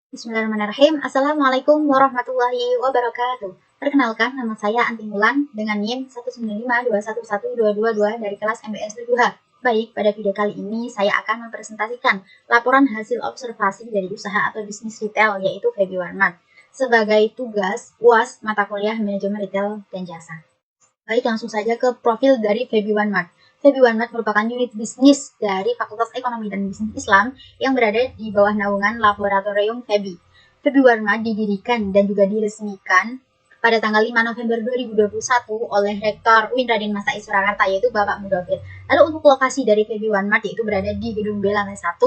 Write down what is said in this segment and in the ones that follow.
Bismillahirrahmanirrahim. Assalamualaikum warahmatullahi wabarakatuh. Perkenalkan, nama saya Anti Mulan dengan NIM 195211222 dari kelas MBS 7H. Baik, pada video kali ini saya akan mempresentasikan laporan hasil observasi dari usaha atau bisnis retail, yaitu Feby Warmart, sebagai tugas UAS mata kuliah Manajemen Retail dan Jasa. Baik, langsung saja ke profil dari Feby Warmart. Feby Warmart merupakan unit bisnis dari Fakultas Ekonomi dan Bisnis Islam yang berada di bawah naungan Laboratorium Feby. Feby Warmart didirikan dan juga diresmikan pada tanggal 5 November 2021 oleh Rektor UIN Raden Masai Surakarta, yaitu Bapak Mudofir. Lalu untuk lokasi dari Feby Warmart yaitu berada di Gedung B lantai 1.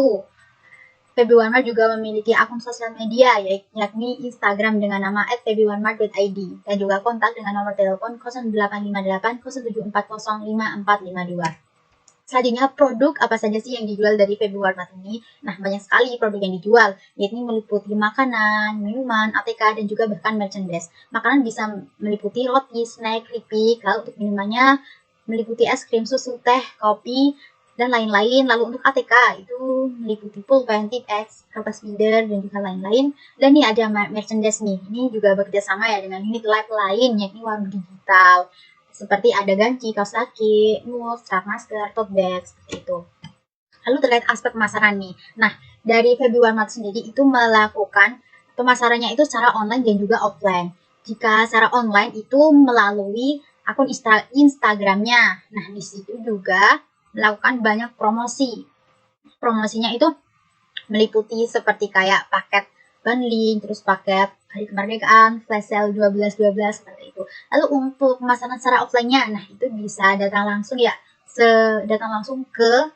Feby Warmart juga memiliki akun sosial media yakni Instagram dengan nama @febywarmart.id dan juga kontak dengan nomor telepon 0858 0740 5452. Selanjutnya, produk apa saja sih yang dijual dari Feby Warmart ini? Nah, banyak sekali produk yang dijual, yakni meliputi makanan, minuman, ATK, dan juga bahkan merchandise. Makanan bisa meliputi roti, snack, keripik, lalu untuk minumannya meliputi es krim, susu, teh, kopi, dan lain-lain. Lalu untuk ATK itu meliputi pulpen, tip X, kertas binder, dan juga lain-lain. Dan nih ada merchandise nih, ini juga bekerja sama ya dengan unit live lain, yakni warung digital. Seperti ada ganci, kaos kaki, mug, strap masker, tote bag, seperti itu. Lalu terkait aspek pemasaran nih. Nah, dari Feby Warmart sendiri itu melakukan pemasarannya itu secara online dan juga offline. Jika secara online itu melalui akun Instagramnya. Nah, di situ juga melakukan banyak promosi. Promosinya itu meliputi seperti kayak paket bundling, terus paket hari kemerdekaan, flash sale 12-12 seperti itu. Lalu untuk pemasaran secara offline-nya, nah itu bisa datang langsung ya, datang langsung ke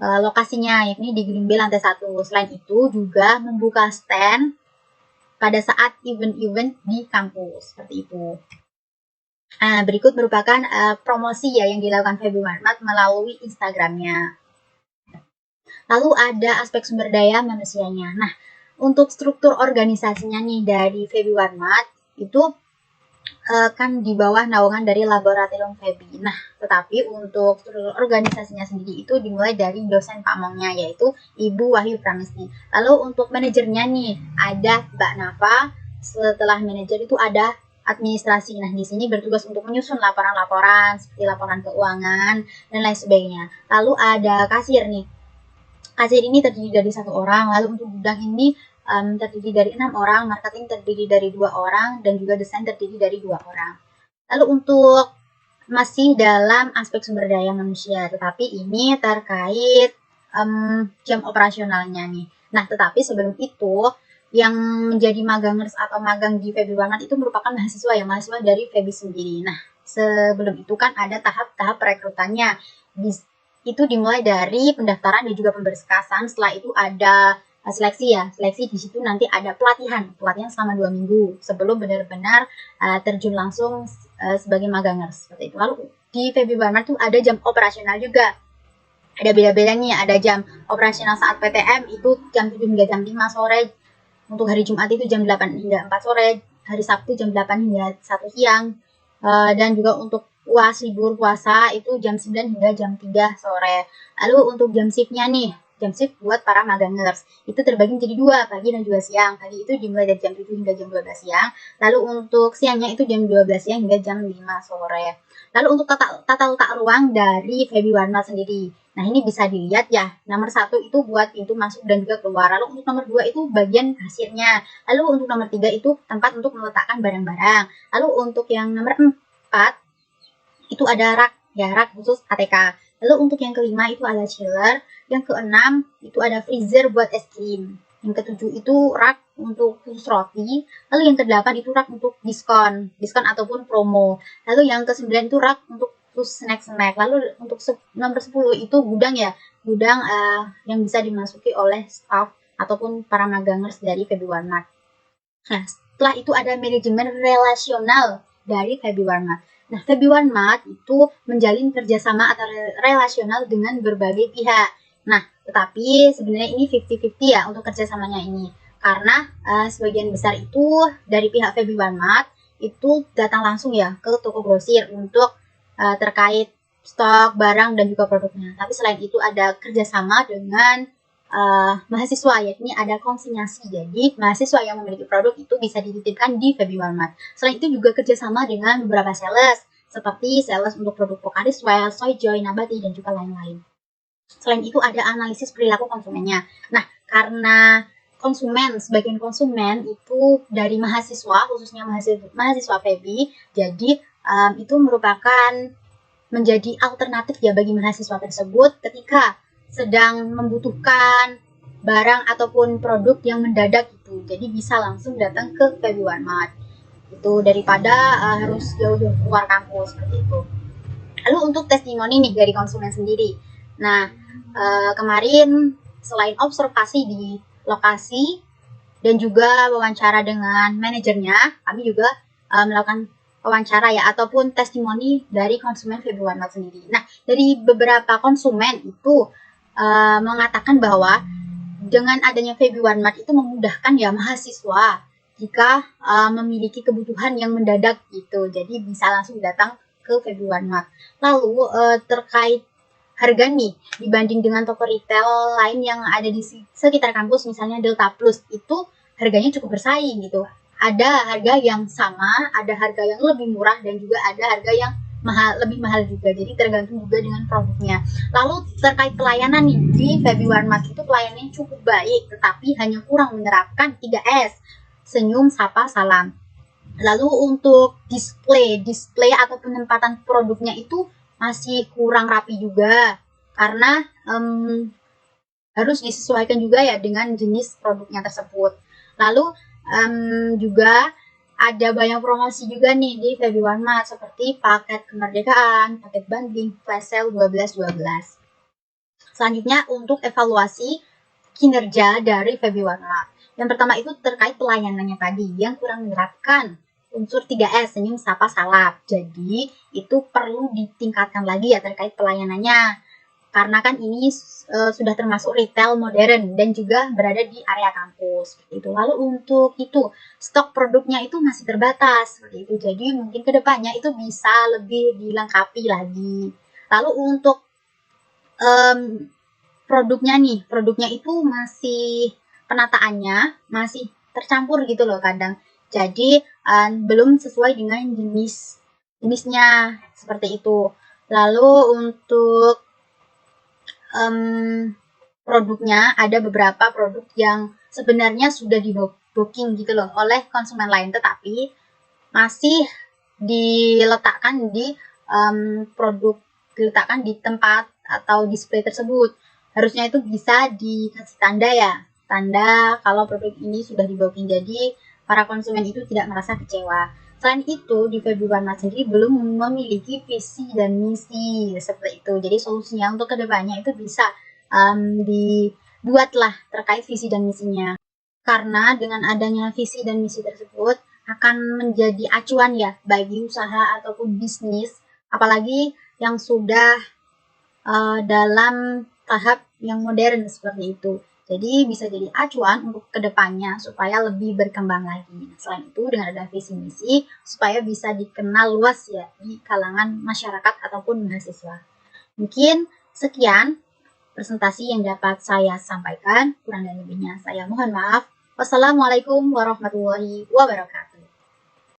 lokasinya, yakni di Gedung B lantai 1. Selain itu juga membuka stand pada saat event-event di kampus, seperti itu. Berikut merupakan promosi ya yang dilakukan Feby Warmart melalui Instagramnya. Lalu ada aspek sumber daya manusianya. Nah, untuk struktur organisasinya nih dari Feby Warmart itu kan di bawah naungan dari Laboratorium Feby. Nah, tetapi untuk struktur organisasinya sendiri itu dimulai dari dosen pamongnya, yaitu Ibu Wahyu Pramesti. Lalu untuk manajernya nih ada Mbak Nafa. Setelah manajer itu ada administrasi. Nah, di sini bertugas untuk menyusun laporan-laporan seperti laporan keuangan dan lain sebagainya. Lalu ada kasir nih. Kasir ini terdiri dari 1 orang. Lalu untuk gudang ini terdiri dari 6 orang, marketing terdiri dari 2 orang, dan juga desain terdiri dari 2 orang. Lalu untuk masih dalam aspek sumber daya manusia, tetapi ini terkait jam operasionalnya nih. Nah, tetapi sebelum itu yang menjadi magangers atau magang di Feby Warmart itu merupakan mahasiswa ya, mahasiswa dari Feby sendiri. Nah, sebelum itu kan ada tahap-tahap perekrutannya. Itu dimulai dari pendaftaran dan juga pemberkasan. Setelah itu ada seleksi ya, seleksi di situ nanti ada pelatihan selama 2 minggu sebelum benar-benar terjun langsung sebagai magangers seperti itu. Lalu di Feby Warmart tuh ada jam operasional juga, ada beda-beda nih, ada jam operasional saat PTM itu jam 7 hingga jam 5 sore, untuk hari Jumat itu jam 8 hingga 4 sore, hari Sabtu jam 8 hingga 1 siang, dan juga untuk UAS libur puasa itu jam 9 hingga jam 3 sore. Lalu untuk jam shiftnya nih, jam shift buat para magangers itu terbagi menjadi 2, pagi dan juga siang. Pagi itu dimulai dari jam 7 hingga jam 12 siang. Lalu untuk siangnya itu jam 12 siang hingga jam 5 sore. Lalu untuk tata letak ruang dari Feby Warmart sendiri. Nah, ini bisa dilihat ya. Nomor 1 itu buat pintu masuk dan juga keluar. Lalu untuk nomor 2 itu bagian kasirnya. Lalu untuk nomor 3 itu tempat untuk meletakkan barang-barang. Lalu untuk yang nomor 4 itu ada rak ya, rak khusus ATK. Lalu untuk yang kelima itu ada chiller, yang keenam itu ada freezer buat es krim, yang ketujuh itu rak untuk khusus roti, lalu yang kedelapan itu rak untuk diskon ataupun promo, lalu yang kesembilan itu rak untuk khusus snack. Lalu untuk nomor 10 itu gudang ya, gudang yang bisa dimasuki oleh staff ataupun para magangers dari Feby Warmart. Nah, setelah itu ada manajemen relasional dari Feby Warmart. Nah, Feby Warmart itu menjalin kerjasama atau relasional dengan berbagai pihak. Nah, tetapi sebenarnya ini 50-50 ya untuk kerjasamanya ini. Karena sebagian besar itu dari pihak Feby Warmart itu datang langsung ya ke toko grosir untuk terkait stok barang dan juga produknya. Tapi selain itu ada kerjasama dengan mahasiswa, yakni ada konsinyasi. Jadi mahasiswa yang memiliki produk itu bisa dititipkan di Febi Walmart. Selain itu juga kerjasama dengan beberapa sales, seperti sales untuk produk Pocari Sweat, Soyjoy, Nabati, dan juga lain-lain. Selain itu ada analisis perilaku konsumennya. Nah, karena sebagian konsumen itu dari mahasiswa, khususnya mahasiswa Febi, jadi itu merupakan menjadi alternatif ya bagi mahasiswa tersebut ketika sedang membutuhkan barang ataupun produk yang mendadak gitu. Jadi bisa langsung datang ke Febi Walmart. Itu daripada harus jauh-jauh keluar kampus seperti itu. Lalu untuk testimoni nih dari konsumen sendiri. Nah, kemarin selain observasi di lokasi dan juga wawancara dengan manajernya, kami juga melakukan wawancara ya ataupun testimoni dari konsumen Febi Walmart sendiri. Nah, dari beberapa konsumen itu mengatakan bahwa dengan adanya Febi Walmart itu memudahkan ya mahasiswa jika memiliki kebutuhan yang mendadak gitu. Jadi bisa langsung datang ke Febi Walmart. Lalu terkait harga nih dibanding dengan toko retail lain yang ada di sekitar kampus, misalnya Delta Plus, itu harganya cukup bersaing gitu. Ada harga yang sama, ada harga yang lebih murah, dan juga ada harga yang lebih mahal juga. Jadi tergantung juga dengan produknya. Lalu terkait pelayanan nih di Febi Walmart itu pelayanannya cukup baik, tetapi hanya kurang menerapkan 3S, senyum, sapa, salam. Lalu untuk display atau penempatan produknya itu masih kurang rapi juga, karena harus disesuaikan juga ya dengan jenis produknya tersebut. Lalu juga ada banyak promosi juga nih di Febi Walmart, seperti paket kemerdekaan, paket bundling, flash sale 12-12. Selanjutnya untuk evaluasi kinerja dari Febi Walmart. Yang pertama itu terkait pelayanannya tadi yang kurang menerapkan unsur 3S, senyum, sapa, salam. Jadi itu perlu ditingkatkan lagi ya terkait pelayanannya. Karena kan ini sudah termasuk retail modern dan juga berada di area kampus seperti itu. Lalu untuk itu stok produknya itu masih terbatas seperti itu. Jadi mungkin kedepannya itu bisa lebih dilengkapi lagi. Lalu untuk produknya itu masih penataannya masih tercampur gitu loh kadang. Jadi belum sesuai dengan jenisnya seperti itu. Lalu untuk produknya ada beberapa produk yang sebenarnya sudah di booking gitu loh oleh konsumen lain, tetapi masih diletakkan di diletakkan di tempat atau display tersebut. Harusnya itu bisa dikasih tanda ya, tanda kalau produk ini sudah di booking, jadi para konsumen itu tidak merasa kecewa. Selain itu, di Febi Walmart sendiri belum memiliki visi dan misi seperti itu. Jadi solusinya untuk kedepannya itu bisa dibuatlah terkait visi dan misinya. Karena dengan adanya visi dan misi tersebut akan menjadi acuan ya bagi usaha ataupun bisnis, apalagi yang sudah dalam tahap yang modern seperti itu. Jadi bisa jadi acuan untuk kedepannya supaya lebih berkembang lagi. Nah, selain itu dengan ada visi misi supaya bisa dikenal luas ya di kalangan masyarakat ataupun mahasiswa. Mungkin sekian presentasi yang dapat saya sampaikan. Kurang dan lebihnya saya mohon maaf. Wassalamualaikum warahmatullahi wabarakatuh.